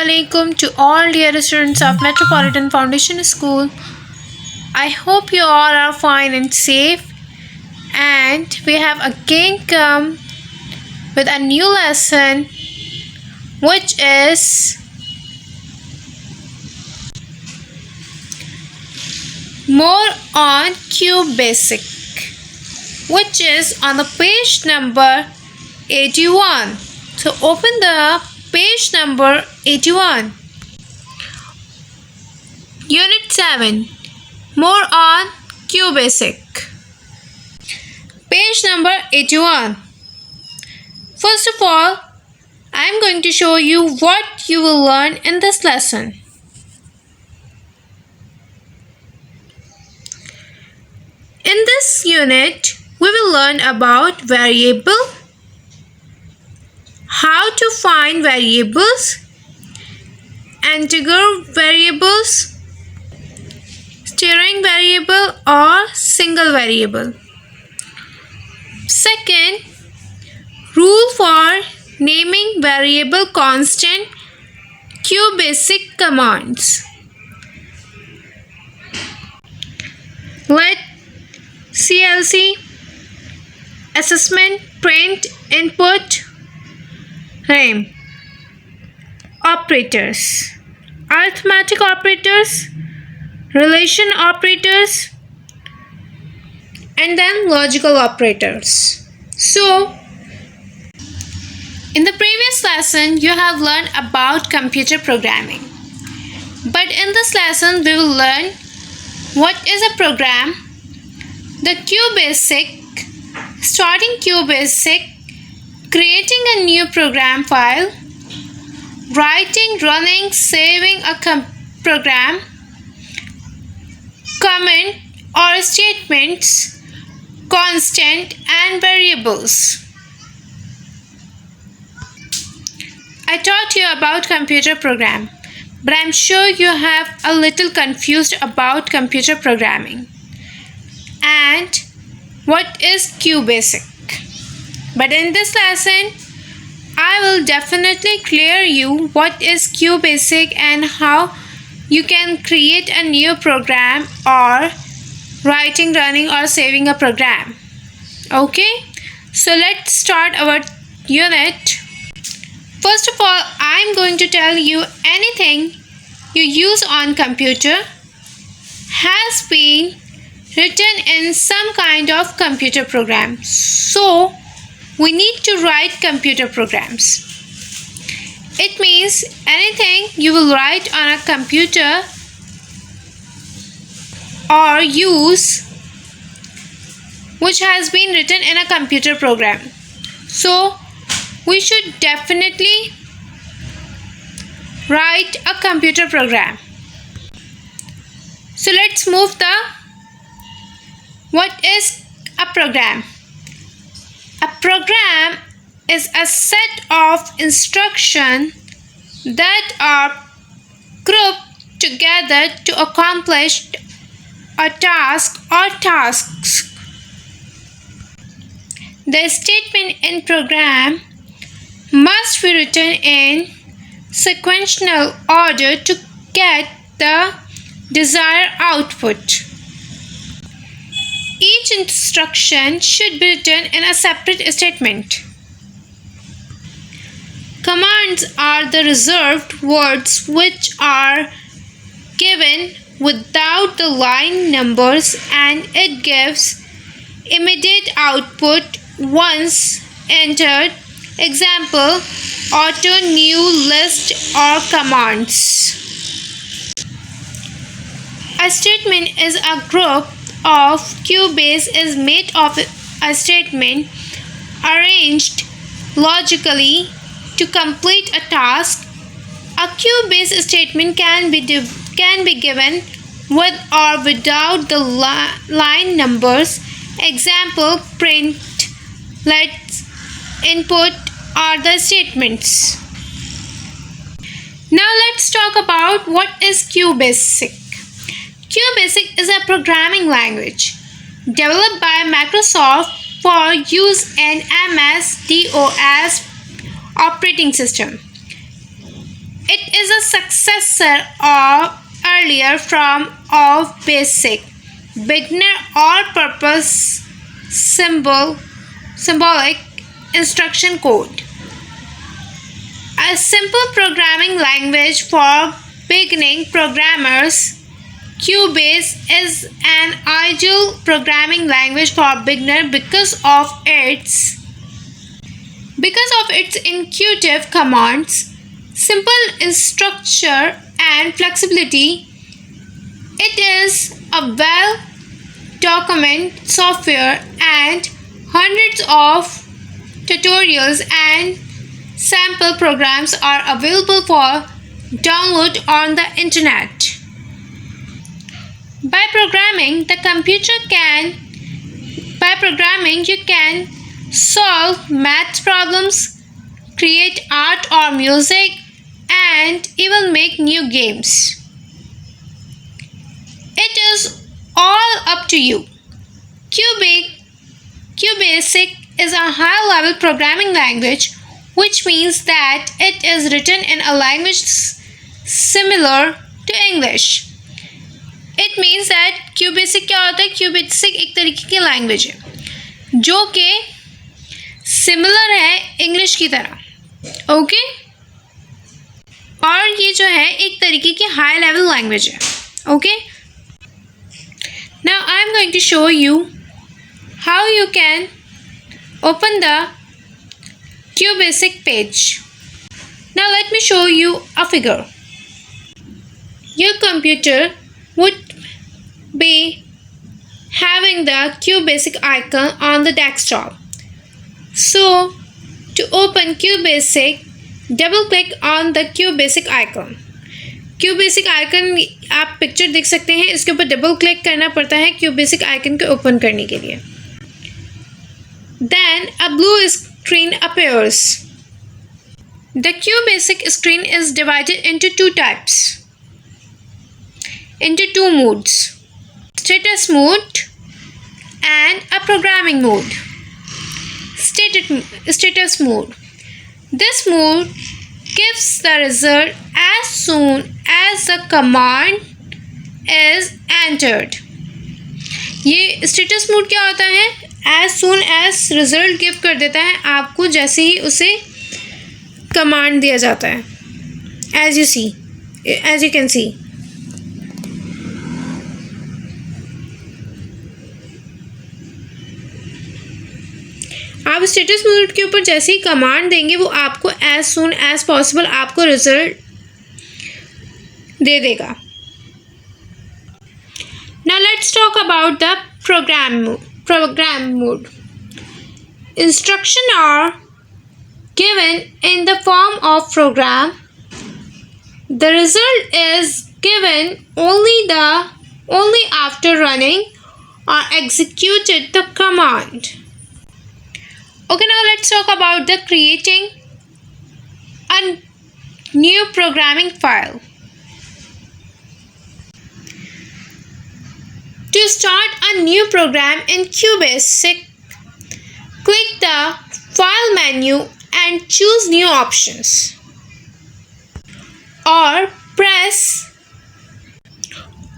Assalamualaikum to all dear students of Metropolitan Foundation School. I hope you all are fine and safe, and we have again come with a new lesson, which is more on Q Basic, which is on the page number 81. So open the page number 81. Unit 7. More on Q Basic. Page number 81. First of all, I am going to show you what you will learn in this lesson. In this unit, we will learn about variable, how to find variables, integer variables, steering variable or single variable. Second, rule for naming variable constant Q Basic commands. Let CLC, assessment, print, input, RAM, operators, arithmetic operators, relation operators, and then logical operators. So, in the previous lesson, you have learned about computer programming. But in this lesson, we will learn what is a program, the Q Basic, starting Q Basic, creating a new program file, writing, running, saving a program, comment or statements, constant and variables. I taught you about computer program, but I'm sure you have a little confused about computer programming and what is Q Basic. But in this lesson, I will definitely clear you what is Q Basic and how you can create a new program or writing, running or saving a program. Okay, so let's start our unit. First of all, I'm going to tell you anything you use on computer has been written in some kind of computer program. So we need to write computer programs. It means anything you will write on a computer or use which has been written in a computer program. So we should definitely write a computer program. So let's move what is a program? A program is a set of instructions that are grouped together to accomplish a task or tasks. The statement in program must be written in sequential order to get the desired output. Each instruction should be written in a separate statement. Commands are the reserved words which are given without the line numbers, and it gives immediate output once entered. Example, auto, new, list or commands. A statement is a group of Q base is made of a statement arranged logically to complete a task. A Q base statement can be given with or without the line numbers. Example, print, let's, input are the statements. Now let's talk about what is Q Basic. Q Basic is a programming language developed by Microsoft for use in MS-DOS operating system. It is a successor of earlier form of basic, beginner, all-purpose symbolic instruction code. A simple programming language for beginning programmers, Cubase is an ideal programming language for beginner because of its intuitive commands, simple structure, and flexibility. It is a well-documented software, and hundreds of tutorials and sample programs are available for download on the internet. By programming, you can solve math problems, create art or music, and even make new games. It is all up to you. QBasic is a high-level programming language, which means that it is written in a language similar to English. It means that QBasic क्या होता है? QBasic एक तरीके की language है जो कि similar है इंग्लिश की तरह, ओके? और ये जो है एक तरीके की हाई लेवल लैंग्वेज है, okay? Now I am going to show you how you can open the QBasic page. Now let me show you a figure. Your computer would be having the QBasic icon on the desktop. So to open QBasic, double click on the QBasic icon. QBasic icon आप picture देख सकते हैं, इसके ऊपर double click करना पड़ता है QBasic icon को ओपन करने के लिए. Then a blue screen appears. The QBasic screen is divided into two modes: status mode and a programming mode. Status mode. This mode gives the result as soon as the command is entered. ये status mode क्या होता है? As soon as result give कर देता है आपको जैसे ही उसे command दिया जाता है. As you can see. आप स्टेटस मोड के ऊपर जैसे ही कमांड देंगे वो आपको एज सून एज पॉसिबल आपको रिजल्ट दे देगा. Now let's talk about the program mode. Instruction are given in the form of program. The result is given only after running or executed the command. Okay, now let's talk about the creating a new programming file. To start a new program in QBasic, click the File menu and choose New Options, or press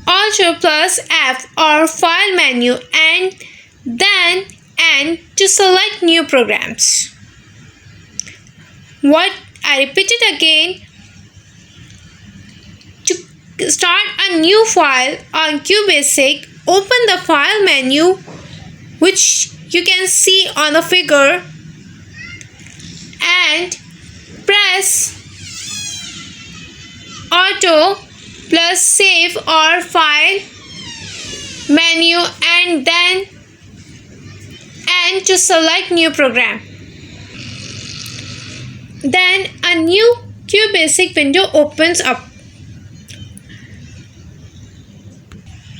Alt+F or File menu and then N to select new programs. I repeat it again. To start a new file on QBasic, open the File menu, which you can see on the figure, and press Alt+Save or File menu and then N to select new program. Then a new QBasic window opens up.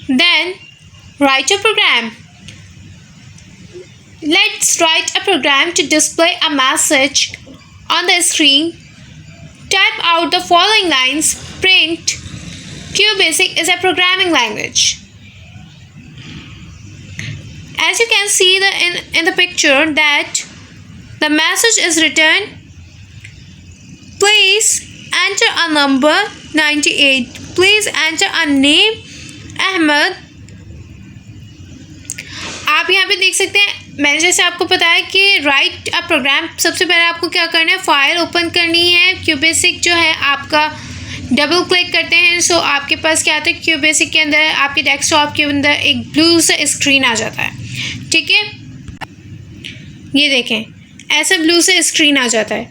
Then write a program. Let's write a program to display a message on the screen. Type out the following lines. Print. QBasic is a programming language. As you can see in the picture that the message is written, please Enter a number 98. Please enter a name Ahmed. आप यहाँ पे देख सकते हैं, मैंने जैसे आपको बताया कि राइट अ प्रोग्राम, सबसे पहले आपको क्या करना है, फाइल ओपन करनी है। क्यूबेसिक जो है आपका डबल क्लिक करते हैं, सो आपके पास क्या आता है, क्यूबेसिक के अंदर आपके डेस्कटॉप के अंदर एक ब्लू सा स्क्रीन आ जाता है। ठीक है, ये देखें, ऐसा ब्लू सा स्क्रीन आ जाता है।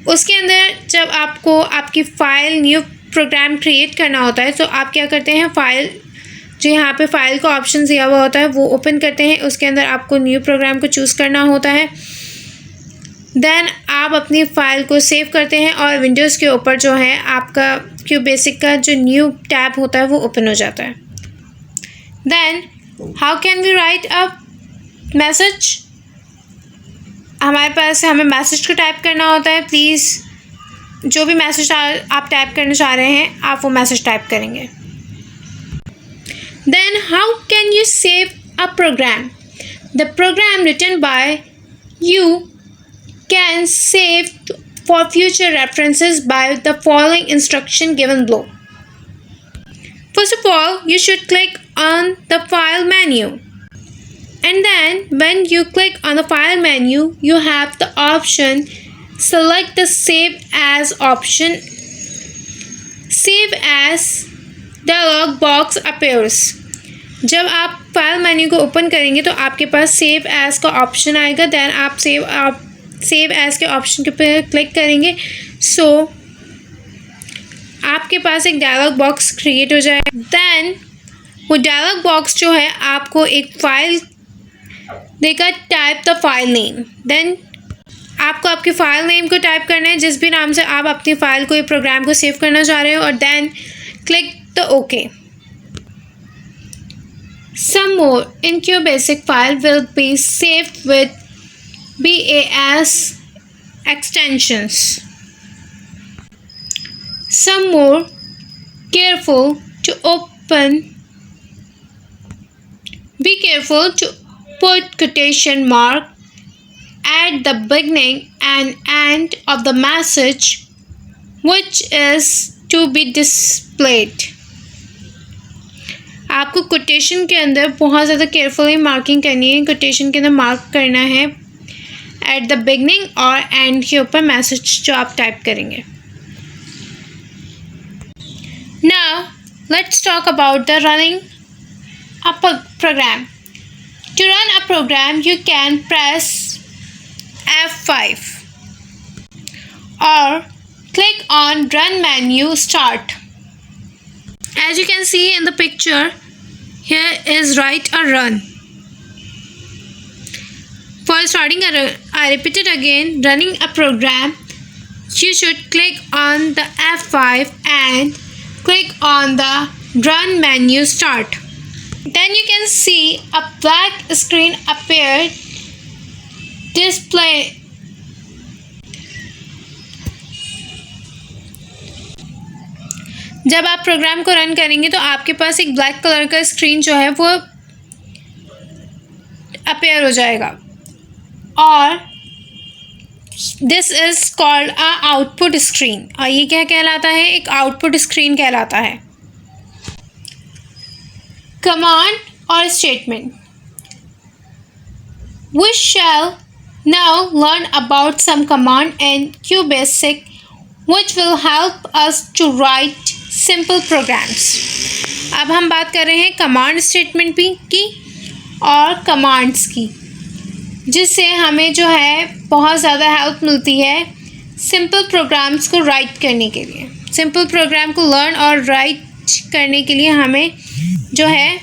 उसके अंदर जब आपको आपकी फ़ाइल न्यू प्रोग्राम क्रिएट करना होता है, तो आप क्या करते हैं, फ़ाइल जो यहाँ पे फ़ाइल का ऑप्शन दिया हुआ होता है वो ओपन करते हैं। उसके अंदर आपको न्यू प्रोग्राम को चूज़ करना होता है। देन आप अपनी फ़ाइल को सेव करते हैं और विंडोज़ के ऊपर जो है आपका क्यूबेसिक का जो न्यू टैब होता है वो ओपन हो जाता है। Then how can we write a message, हमारे पास हमें मैसेज को टाइप करना होता है। प्लीज़ जो भी मैसेज आप टाइप करना चाह रहे हैं आप वो मैसेज टाइप करेंगे। Then how can you save a program, the program written by you can save for future references by the following instruction given below. First of all, you should click on the file menu, and then when you click on the file menu you have the option, select the save as option. Save as dialog box appears. जब आप file menu को open करेंगे तो आपके पास save as का option आएगा। Then आप save as के ऑप्शन के ऊपर क्लिक करेंगे, सो आपके पास एक डायलॉग बॉक्स क्रिएट हो जाएगा। देन वो डायलॉग बॉक्स जो है आपको एक फ़ाइल देगा, type the file name. Then आपको आपके फाइल नेम को टाइप करना है, जिस भी नाम से आप अपनी फ़ाइल को, ये प्रोग्राम को सेव करना चाह रहे हो, और then click the okay. Some more in QBasic file will be saved with BAS extensions. Some more careful to open. Be careful to put quotation mark at the beginning and end of the message which is to be displayed. आपको quotation के अंदर बहुत ज़्यादा carefully marking करनी है। Quotation के अंदर mark करना है एट द बिगनिंग और एंड के ऊपर मैसेज जो आप टाइप करेंगे। Now let's talk about the running a program. To run a program you can press F5 or click on run menu start. As you can see in the picture, here is write a run. For starting I repeat it again, running a program, you should click on the F5 and click on the run menu start. Then you can see a black screen appear display. जब आप programme को run करेंगे तो आपके पास एक black colour का screen जो है वो अपेयर हो जाएगा, और this is called a output screen. और ये क्या कहलाता है, एक आउटपुट स्क्रीन कहलाता है। कमांड और statement. We shall now learn about some command in QBasic which will help us to write simple programs. अब हम बात कर रहे हैं कमांड स्टेटमेंट भी की और कमांड्स की, जिससे हमें जो है बहुत ज़्यादा हेल्प मिलती है सिंपल प्रोग्राम्स को राइट करने के लिए। सिंपल प्रोग्राम को लर्न और राइट करने के लिए हमें जो है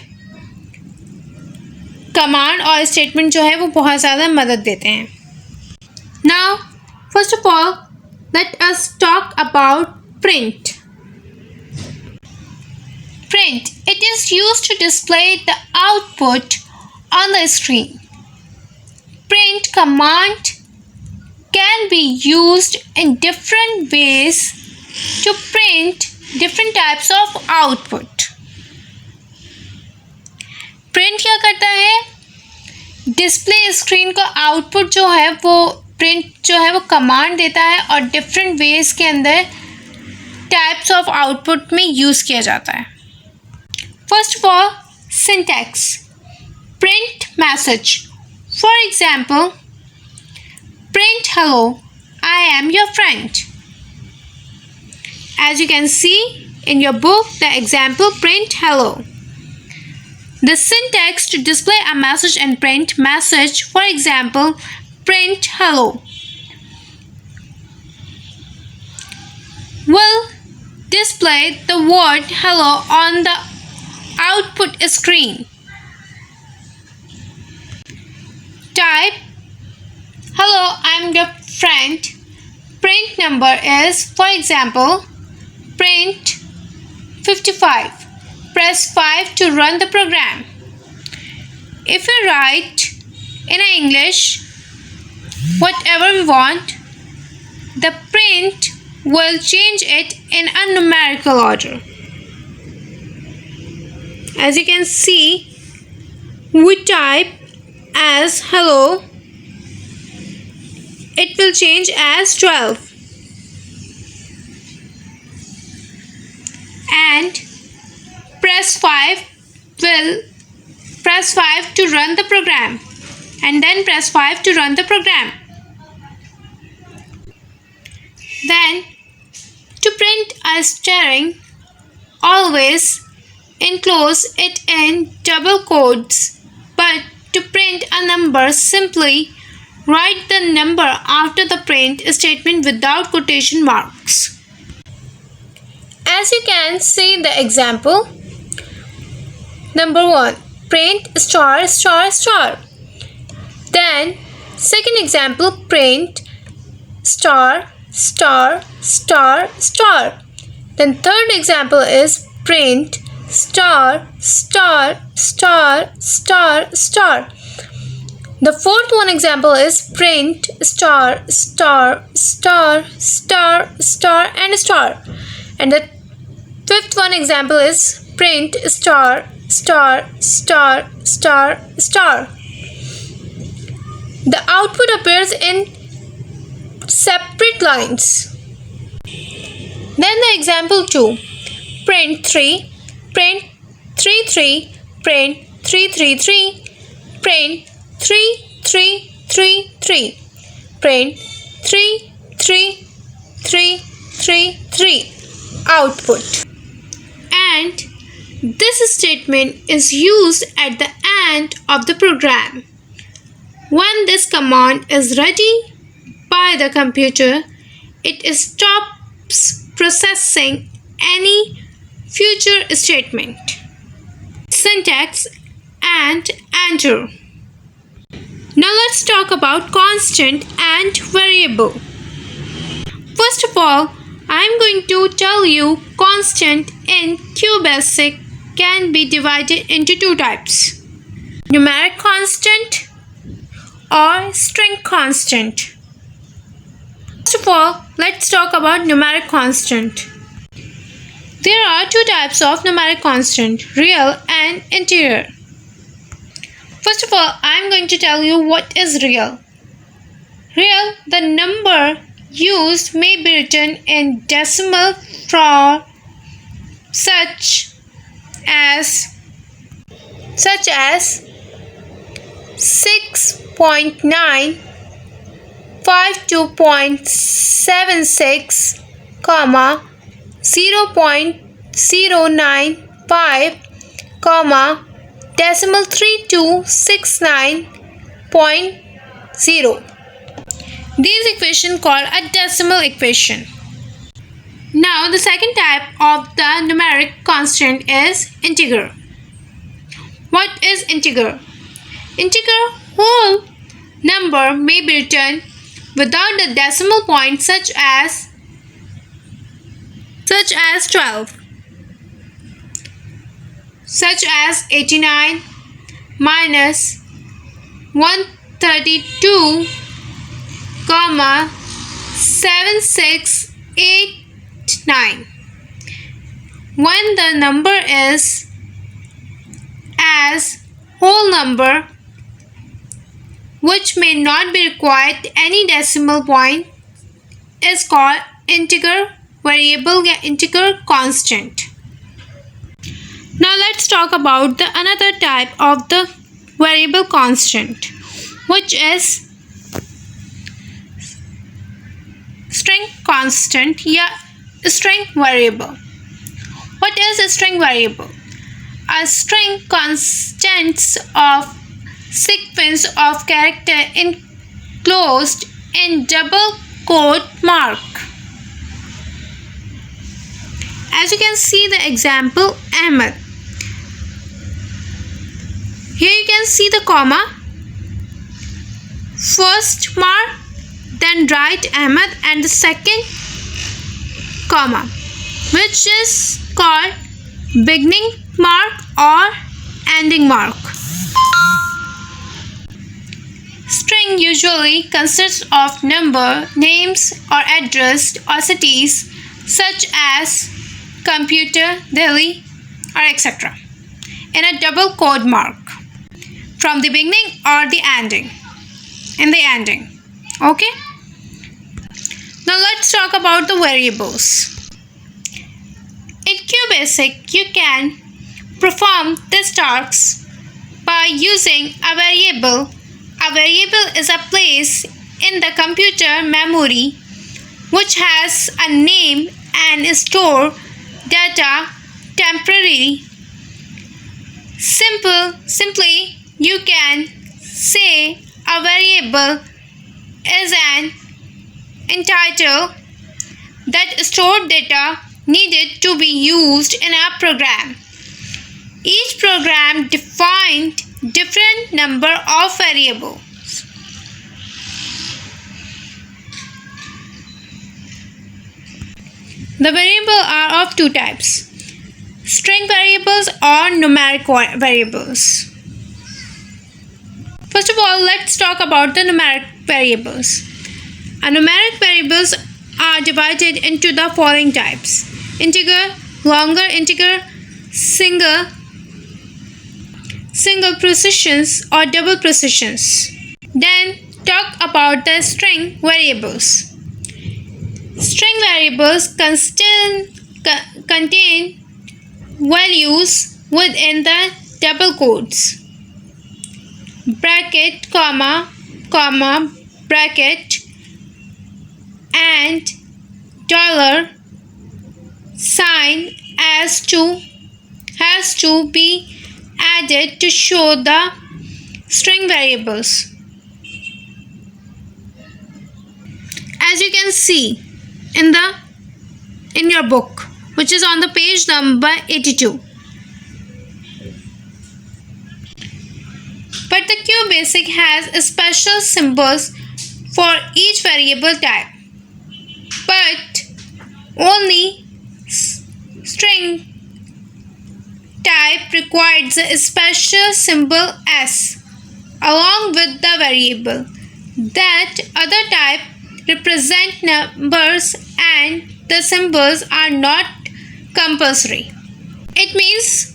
कमांड और स्टेटमेंट जो है वो बहुत ज़्यादा मदद देते हैं। Now first of all let us talk about print. Print. It is used to display the output on the screen. Print command can be used in different ways to print different types of output. Print क्या करता है, display screen का output जो है वो print जो है वो कमांड देता है और डिफरेंट वेज के अंदर टाइप्स ऑफ आउटपुट में यूज किया जाता है. First of all, syntax. Print message. For example, print hello, I am your friend. As you can see in your book, the example print hello. The syntax to display a message and print message, for example, print hello, will display the word hello on the output screen. Type hello, I'm your friend. Print number is, for example, print 55. Press 5 to run the program. If we write in English whatever we want, the print will change it in a numerical order. As you can see, we type as hello, it will change as 12, and press 5 to run the program, and then press 5 to run the program. Then, to print a string, always enclose it in double quotes, but to print a number, simply write the number after the print statement without quotation marks. As you can see in the example, number 1, print star star star. Then second example, print star star star star. Then third example is print star star star star star. The fourth one example is print star star star star star and star. And the fifth one example is print star star star star star. The output appears in separate lines. Then the example 2, print 3, print 33, print 333, print 3333, print 33333, output. And this statement is used at the end of the program. When this command is ready by the computer, it stops processing any future statement. Syntax and enter. Now let's talk about constant and variable. First of all, I'm going to tell you constant in QBasic can be divided into two types: numeric constant or string constant. First of all, let's talk about numeric constant. There are two types of numeric constant: real and integer. First of all, I'm going to tell you what is real. Real, the number used may be written in decimal form such as 6.9, 52.76, 0.095, decimal 3269.0. These equations called a decimal equation. Now the second type of the numeric constant is integer. What is integer? Integer whole number may be written without the decimal point such as 12, such as 89 minus 132, 7689. When the number is as whole number, which may not be required any decimal point, is called integer variable या integer constant. Now let's talk about the another type of the variable constant, which is string constant या string variable. What is a string variable? A string consists of sequence of character enclosed in double quote mark. As you can see the example Ahmed. Here you can see the comma, first mark, then write Ahmed and the second comma, which is called beginning mark or ending mark. String usually consists of number, names or address or cities such as computer, Delhi or etc. in a double quote mark from the beginning or the ending. In the ending. Okay? Now let's talk about the variables. In QBasic, you can perform these tasks by using a variable. A variable is a place in the computer memory which has a name and store data temporarily. Simply, you can say a variable is an entitled that stored data needed to be used in a program. Each program defined different number of variables. The variables are of two types: string variables or numeric variables. First of all, let's talk about the numeric variables. Numeric variables are divided into the following types: integer, longer integer, single precisions or double precisions. Then talk about the string variables. String variables contain values within the double quotes, bracket, comma, bracket, and dollar sign has to be added to show the string variables. As you can see in your book, which is on the page number 82. But the QBasic has special symbols for each variable type. But only string type requires a special symbol S along with the variable. That other type represent numbers and the symbols are not compulsory. It means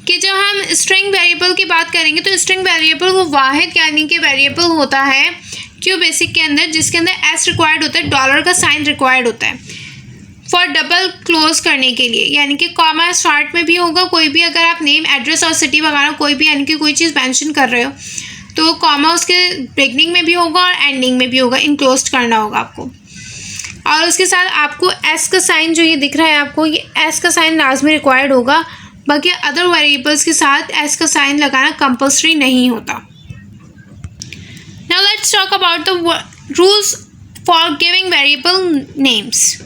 कि जब हम string variable की बात करेंगे तो string variable वो वाहिद यानी कि वेरिएबल होता है QBasic के अंदर जिसके अंदर S रिक्वायर्ड होता है, डॉलर का साइन रिक्वायर्ड होता है फॉर डबल क्लोज करने के लिए, यानी कि कॉमा स्टार्ट में भी होगा, कोई भी अगर आप नेम, एड्रेस और सिटी वगैरह कोई भी यानी कि कोई चीज़ मेंशन कर रहे हो तो कॉमा उसके बिगनिंग में भी होगा और एंडिंग में भी होगा, इनक्लोज करना होगा आपको। और उसके साथ आपको एस का साइन जो ये दिख रहा है आपको, ये एस का साइन लाजमी रिक्वायर्ड होगा, बाकी अदर वेरिएबल्स के साथ एस का साइन लगाना कंपल्सरी नहीं होता। Now let's talk about the rules for giving variable names.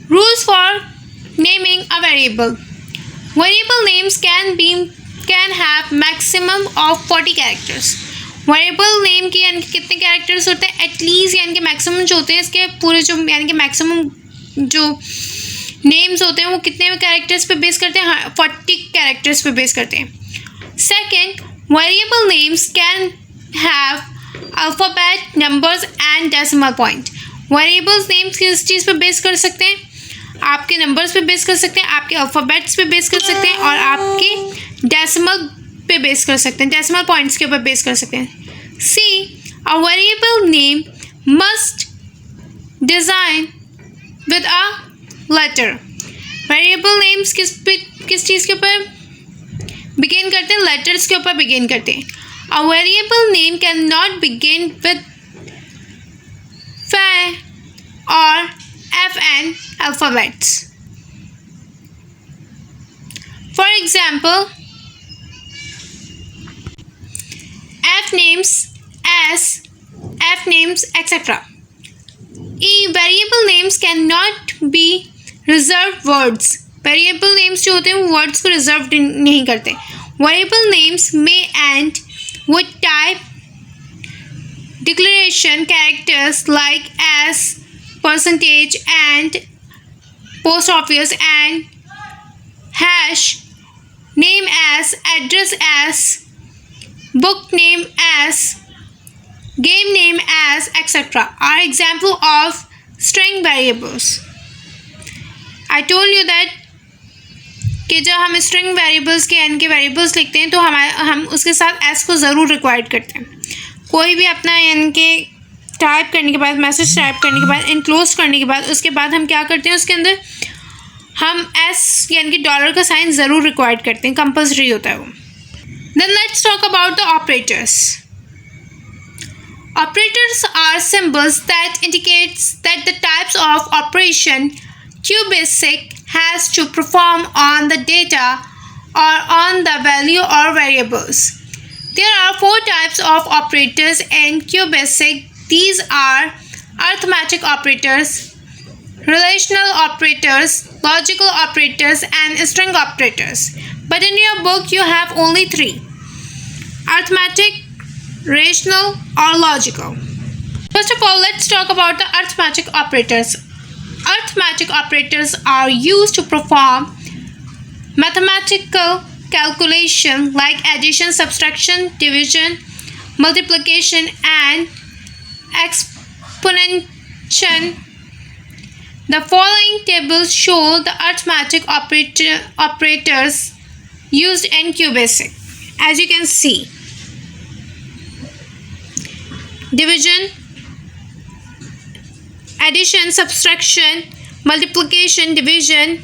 Rules for naming a variable. Variable names can have maximum of 40 characters. Variable name के यानी कि कितने characters होते हैं? At least यानी कि maximum जो होते हैं इसके पूरे जो यानी कि maximum जो names होते हैं वो कितने characters पे base करते हैं? 40 characters पे base करते हैं. Second, variable names can have alphabet, numbers and decimal point. Variables names किस चीज़ पे base कर सकते हैं? आपके नंबर्स पे बेस कर सकते हैं, आपके अल्फ़ाबेट्स पे बेस कर सकते हैं और आपके डेसिमल पे बेस कर सकते हैं, डेसिमल पॉइंट्स के ऊपर बेस कर सकते हैं। C, a variable name must design with a letter. Variable names किस चीज़ के ऊपर begin करते हैं? letters के ऊपर begin करते हैं. A variable name cannot begin with F or FN alphabets. For example, F names S, F names, etc. Variable names cannot be reserved words. Variable names जो होते हैं वो words को reserved नहीं करते. Variable names may end with type declaration characters like as, percentage, and post office, and hash, name as, address as, book name as, game name as, etc. are example of string variables. I told you that कि जब हम string variables के n के variables लिखते हैं तो हम उसके साथ s को ज़रूर रिक्वायर्ड करते हैं. कोई भी अपना n के टाइप करने के बाद, मैसेज टाइप करने के बाद, इनक्लोज करने के बाद, उसके बाद हम क्या करते हैं, उसके अंदर हम s यानी कि डॉलर का साइन ज़रूर रिक्वायर्ड करते हैं, कंपल्सरी होता है वो. Then let's talk about the operators. Operators are symbols that indicates that the types of operation QBasic has to perform on the data or on the value or variables. There are 4 types of operators in QBasic. These are arithmetic operators, relational operators, logical operators, and string operators. But in your book you have only 3: arithmetic, rational, or logical. First of all, let's talk about the arithmetic operators. Arithmetic operators are used to perform mathematical calculation like addition, subtraction, division, multiplication, and exponentiation. The following tables show the arithmetic operators used in QBasic. As you can see, division, addition, subtraction, multiplication, division,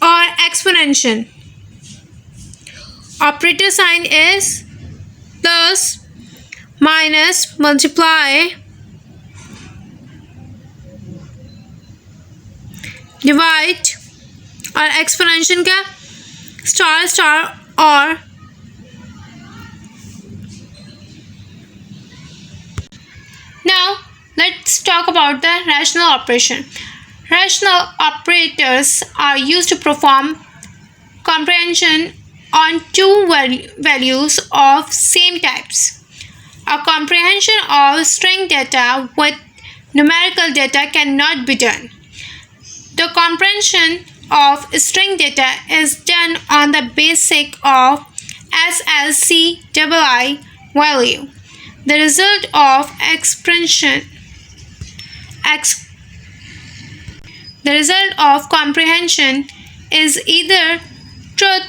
or exponentiation. Operator sign is plus, minus, multiply, divide, और exponentiation का star star और now let's talk about the rational operation. Rational operators are used to perform comprehension on 2 values of same types. A comprehension of string data with numerical data cannot be done. The comprehension of string data is done on the basis of SLCII value. The result of comprehension is either truth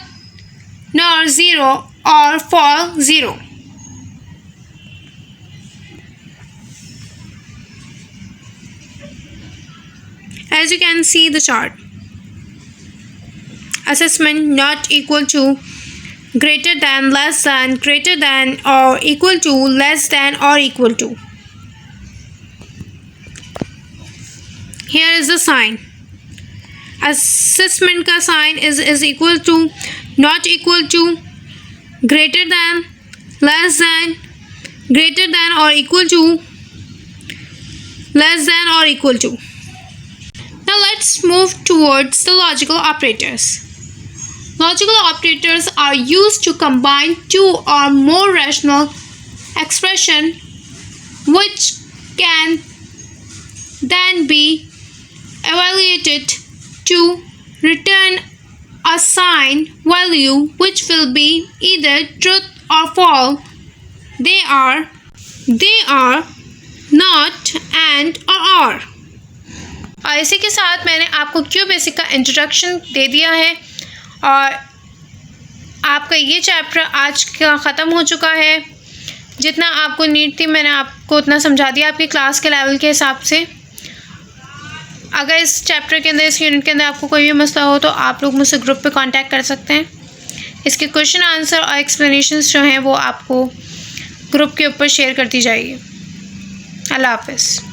nor 0 or false 0. As you can see the chart, assessment not equal to, greater than, less than, greater than or equal to, less than or equal to. Here is the sign. Assessment का sign is equal to, not equal to, greater than, less than, greater than or equal to, less than or equal to. Now let's move towards the logical operators. Logical operators are used to combine 2 or more rational expressions which can then be evaluated to return a sign value which will be either truth or false. They are, not, and, or. और इसी के साथ मैंने आपको QBasic का introduction दे दिया है और आपका ये चैप्टर आज का ख़त्म हो चुका है. जितना आपको नीड थी मैंने आपको उतना समझा दिया आपकी क्लास के लेवल के हिसाब से। अगर इस चैप्टर के अंदर, इस यूनिट के अंदर आपको कोई भी मसला हो तो आप लोग मुझसे ग्रुप पे कांटेक्ट कर सकते हैं। इसके क्वेश्चन आंसर और एक्सप्लेनेशंस जो हैं वो आपको ग्रुप के ऊपर शेयर करती जाएगी। अल्लाह हाफ़िज़।